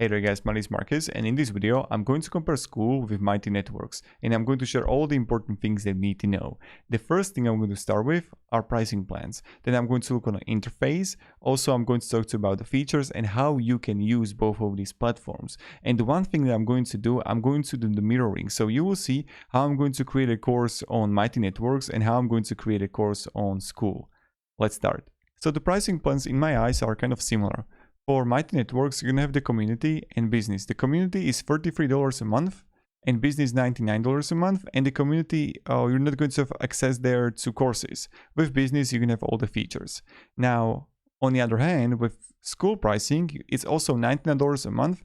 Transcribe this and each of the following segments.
Hey there guys, my name is Marcus, and in this video I'm going to compare Skool with Mighty Networks, and I'm going to share all the important things that you need to know. The first thing I'm going to start with are pricing plans. Then I'm going to look on the interface. Also, I'm going to talk to you about the features and how you can use both of these platforms. And the one thing that I'm going to do the mirroring. So you will see how I'm going to create a course on Mighty Networks and how I'm going to create a course on Skool. Let's start. So the pricing plans in my eyes are kind of similar. For Mighty Networks, you're gonna have the community and business. The community is $33 a month and business $99 a month. And the community, you're not going to have access there to courses. With business, you're gonna have all the features. Now, on the other hand, with Skool pricing, it's also $99 a month.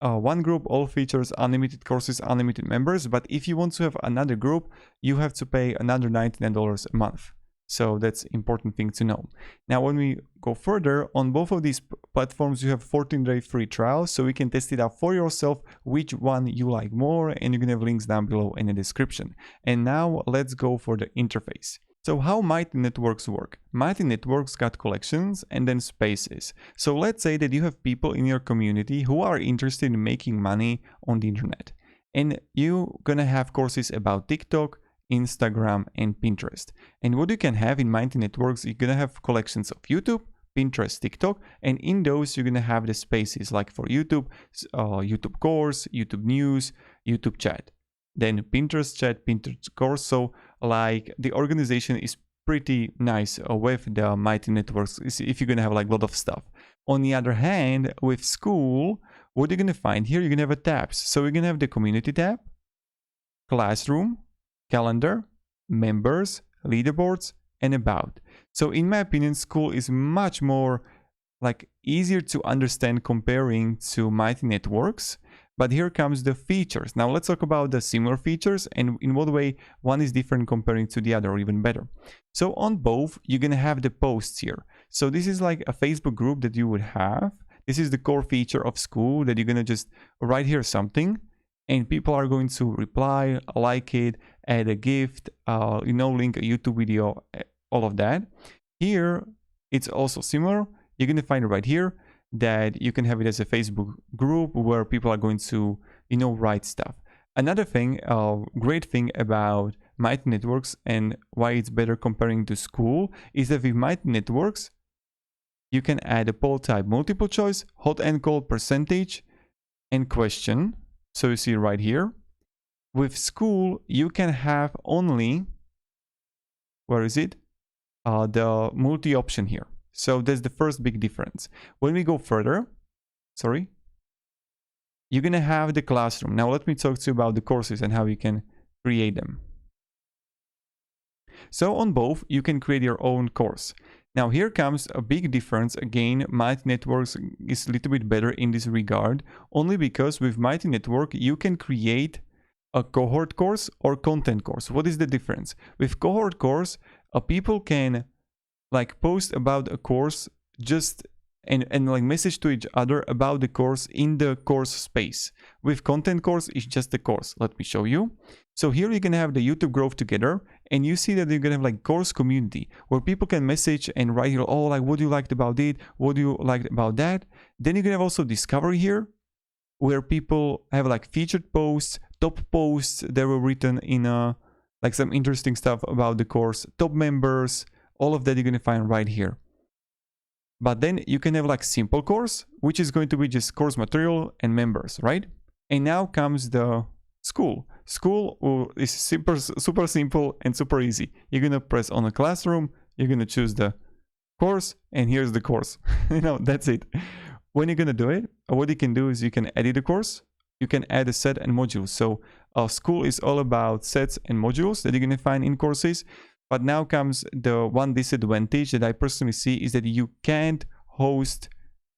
One group, all features, unlimited courses, unlimited members. But if you want to have another group, you have to pay another $99 a month. So that's important thing to know. Now, when we go further, on both of these platforms, you have 14-day free trial, so you can test it out for yourself, which one you like more, and you can have links down below in the description. And now let's go for the interface. So how Mighty Networks work? Mighty Networks got collections and then spaces. So let's say that you have people in your community who are interested in making money on the internet. And you're gonna have courses about TikTok, Instagram, and Pinterest. And what you can have in Mighty Networks, you're gonna have collections of YouTube, Pinterest, TikTok, and in those you're gonna have the spaces like for YouTube, YouTube course, YouTube news, YouTube chat, then Pinterest chat, Pinterest course. So like the organization is pretty nice with the Mighty Networks if you're gonna have like a lot of stuff. On the other hand, with Skool, what you're gonna find here, you're gonna have a tabs. So you're gonna have the community tab, classroom, calendar, members, leaderboards, and about. So in my opinion, Skool is much more like easier to understand comparing to Mighty Networks. But here comes the features. Now let's talk about the similar features and in what way one is different comparing to the other, or even better. So on both, you're gonna have the posts here. So this is like a Facebook group that you would have. This is the core feature of Skool that you're gonna just write here something, and people are going to reply, like it, add a gift, link a YouTube video, all of that. Here, it's also similar. You're going to find it right here that you can have it as a Facebook group where people are going to, write stuff. Another thing, great thing about Mighty Networks and why it's better comparing to Skool is that with Mighty Networks, you can add a poll type, multiple choice, hot and cold, percentage, and question. So you see right here. With Skool, you can have only, where is it? The multi option here. So that's the first big difference. When we go further, you're gonna have the classroom. Now let me talk to you about the courses and how you can create them. So on both, you can create your own course. Now here comes a big difference. Again, Mighty Networks is a little bit better in this regard, only because with Mighty Network, you can create a cohort course or content course. What is the difference? With cohort course, people can like post about a course just and like message to each other about the course in the course space. With content course, it's just the course. Let me show you. So here you're gonna have the YouTube growth together, and you see that you're gonna have like course community where people can message and write here, oh, like what you liked about it, what do you liked about that. Then you're gonna have also discovery here, where people have like featured posts, top posts that were written in like some interesting stuff about the course, top members, all of that you're gonna find right here. But then you can have like simple course, which is going to be just course material and members, right? And now comes the Skool. Skool is super simple and super easy. You're gonna press on a classroom, you're gonna choose the course, and here's the course. That's it. When you're gonna do it, what you can do is you can edit the course, you can add a set and modules. So Skool is all about sets and modules that you're gonna find in courses. But now comes the one disadvantage that I personally see is that you can't host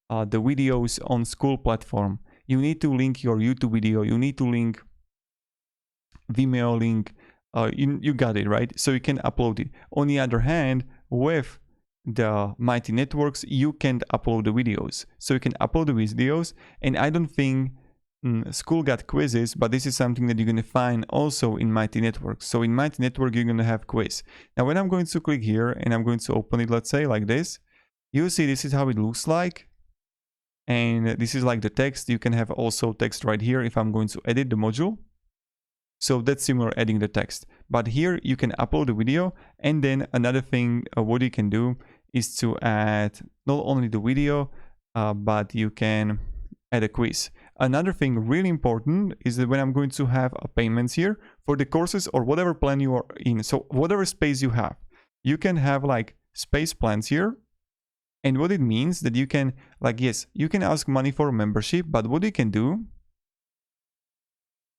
the videos on Skool platform. You need to link your YouTube video, you need to link Vimeo link, you got it, right? So you can upload it. On the other hand, with the Mighty Networks, you can't upload the videos. So you can upload the videos, and I don't think Skool got quizzes, but this is something that you're going to find also in Mighty Network. So in Mighty Network, you're going to have quiz. Now, when I'm going to click here and I'm going to open it, let's say like this, you'll see this is how it looks like. And this is like the text. You can have also text right here if I'm going to edit the module. So that's similar, adding the text. But here you can upload the video, and then another thing what you can do is to add not only the video, but you can add a quiz. Another thing really important is that when I'm going to have payments here for the courses or whatever plan you are in, so whatever space you have, you can have like space plans here. And what it means that you can, like, yes, you can ask money for membership, but what you can do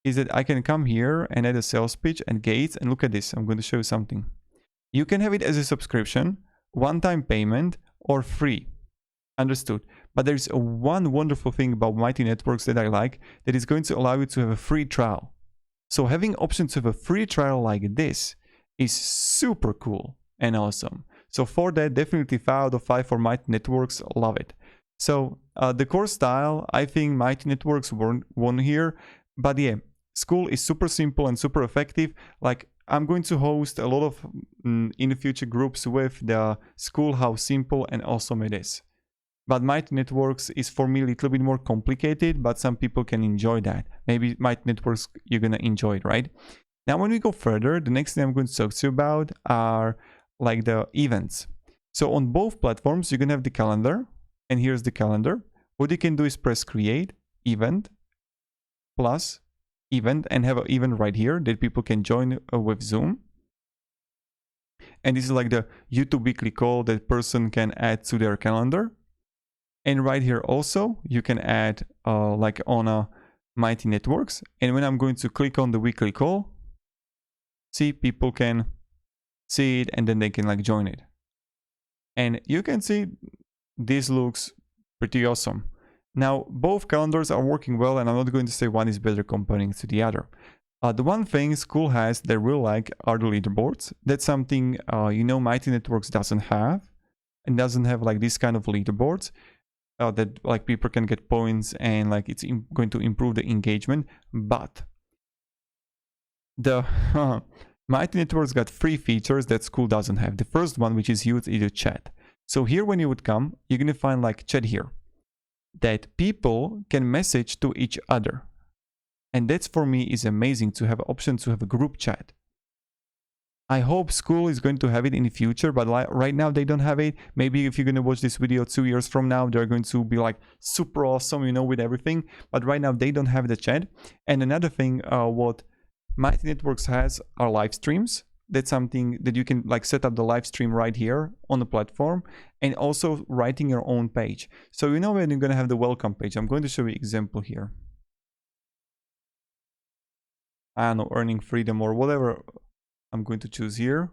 is that I can come here and add a sales pitch and gates, and look at this. I'm going to show you something. You can have it as a subscription, one-time payment, or free. Understood. But there's one wonderful thing about Mighty Networks that I like, that is going to allow you to have a free trial. So having options to have a free trial like this is super cool and awesome. So for that, definitely 5 out of 5 for Mighty Networks. Love it. So the course style, I think Mighty Networks won here. But yeah, Skool is super simple and super effective. Like, I'm going to host a lot of in the future groups with the Skool, how simple and awesome it is. But Mighty Networks is for me a little bit more complicated, but some people can enjoy that. Maybe Mighty Networks, you're gonna enjoy it, right? Now, when we go further, the next thing I'm going to talk to you about are like the events. So on both platforms, you're gonna have the calendar, and here's the calendar. What you can do is press create event plus event and have an event right here that people can join with Zoom. And this is like the YouTube weekly call that person can add to their calendar. And right here also, you can add like on a Mighty Networks. And when I'm going to click on the weekly call, see, people can see it and then they can like join it. And you can see this looks pretty awesome. Now, both calendars are working well, and I'm not going to say one is better comparing to the other. The one thing Skool has that I really like are the leaderboards. That's something, you know, Mighty Networks doesn't have, and doesn't have like this kind of leaderboards that like people can get points and like it's going to improve the engagement. But the Mighty Networks got 3 features that Skool doesn't have. The first one, which is huge, is the chat. So here when you would come, you're going to find like chat here, that people can message to each other. And that's for me is amazing to have option to have a group chat. I hope Skool is going to have it in the future, but right now they don't have it. Maybe if you're going to watch this video 2 years from now, they're going to be like super awesome, you know, with everything. But right now they don't have the chat. And another thing, what Mighty Networks has are live streams. That's something that you can like set up the live stream right here on the platform, and also writing your own page. So you know when you're going to have the welcome page. I'm going to show you an example here. I don't know, earning freedom or whatever I'm going to choose here.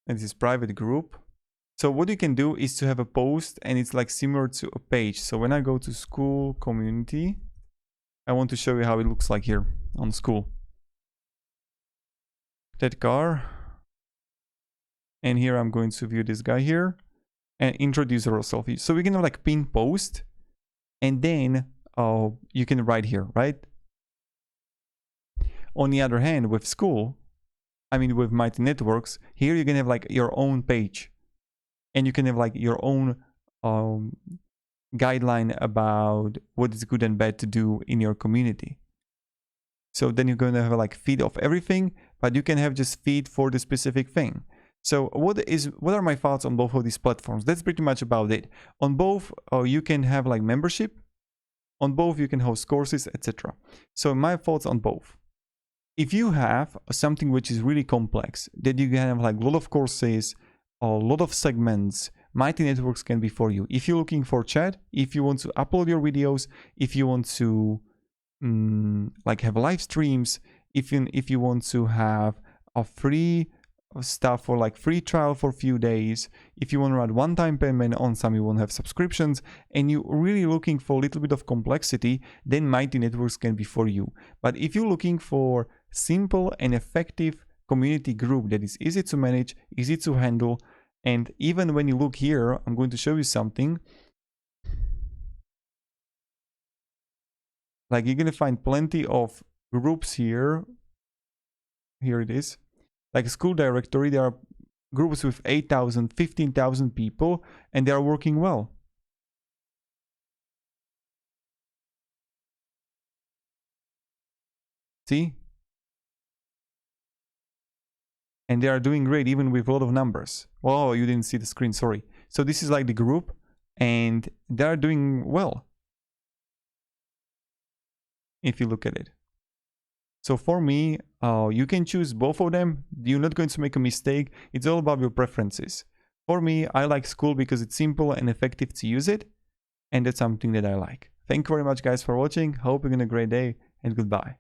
And this is private group. So what you can do is to have a post, and it's like similar to a page. So when I go to Skool community, I want to show you how it looks like here on Skool. That car, and here I'm going to view this guy here and introduce yourself. So we're gonna like pin post, and then you can write here, right? On the other hand, with Skool, I mean with Mighty Networks, here you can have like your own page, and you can have like your own guideline about what is good and bad to do in your community. So then you're going to have like feed of everything, but you can have just feed for the specific thing. So what are my thoughts on both of these platforms? That's pretty much about it. On both, you can have like membership. On both, you can host courses, etc. So my thoughts on both. If you have something which is really complex, that you can have like a lot of courses, a lot of segments, Mighty Networks can be for you. If you're looking for chat, if you want to upload your videos, if you want to like have live streams, if you want to have a free stuff for like free trial for a few days, if you want to run one-time payment on some, you want to have subscriptions, and you're really looking for a little bit of complexity, then Mighty Networks can be for you. But if you're looking for simple and effective community group that is easy to manage, easy to handle, and even when you look here, I'm going to show you something. Like you're going to find plenty of groups here. Here it is. Like Skool directory, there are groups with 8,000, 15,000 people, and they are working well. See? And they are doing great even with a lot of numbers. Oh, you didn't see the screen, sorry. So this is like the group, and they're doing well if you look at it. So for me, you can choose both of them. You're not going to make a mistake. It's all about your preferences. For me, I like Skool because it's simple and effective to use it, and that's something that I like. Thank you very much, guys, for watching. Hope you're having a great day, and goodbye.